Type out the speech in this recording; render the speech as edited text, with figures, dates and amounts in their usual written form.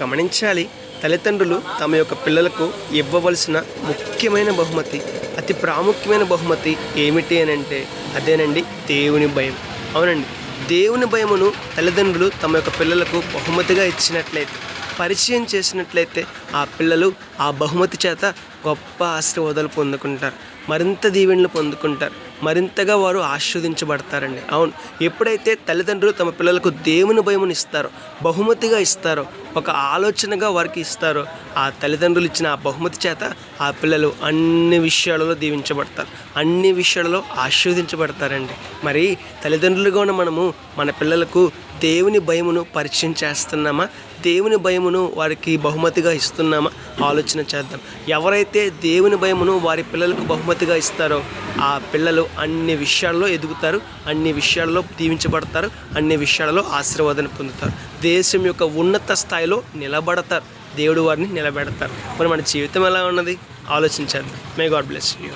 గమనించాలి. తల్లిదండ్రులు తమ యొక్క పిల్లలకు ఇవ్వవలసిన ముఖ్యమైన బహుమతి, అతి ప్రాముఖ్యమైన బహుమతి ఏమిటి అని అంటే అదేనండి దేవుని భయం. అవునండి, దేవుని భయమును తల్లిదండ్రులు తమ యొక్క పిల్లలకు బహుమతిగా ఇచ్చినట్లయితే, పరిచయం చేసినట్లయితే ఆ పిల్లలు ఆ బహుమతి చేత గొప్ప ఆశీర్వాదాలు పొందుకుంటారు, మరింత దీవెనలు పొందుకుంటారు, మరింతగా వారు ఆశీర్వదించబడతారండి. అవును, ఎప్పుడైతే తల్లిదండ్రులు తమ పిల్లలకు దేవుని భయమును ఇస్తారో, బహుమతిగా ఇస్తారో, ఒక ఆలోచనగా వారికి ఇస్తారో, ఆ తల్లిదండ్రులు ఇచ్చిన ఆ బహుమతి చేత ఆ పిల్లలు అన్ని విషయాలలో దీవించబడతారు, అన్ని విషయాలలో ఆశీర్వదించబడతారండి. మరి తల్లిదండ్రులుగా ఉన్న మనము మన పిల్లలకు దేవుని భయమును పరిచయం చేస్తున్నామా? దేవుని భయమును వారికి బహుమతిగా ఇస్తున్నామా? ఆలోచన చేద్దాం. ఎవరైతే దేవుని భయమును వారి పిల్లలకు బహుమతిగా ఇస్తారో ఆ పిల్లలు అన్ని విషయాల్లో ఎదుగుతారు, అన్ని విషయాల్లో దీవించబడతారు, అన్ని విషయాలలో ఆశీర్వాదాన్ని పొందుతారు, దేశం యొక్క ఉన్నత స్థాయిలో నిలబడతారు, దేవుడు వారిని నిలబెడతారు. మరి మన జీవితం ఎలా ఉన్నది ఆలోచించేద్దాం. May God bless you.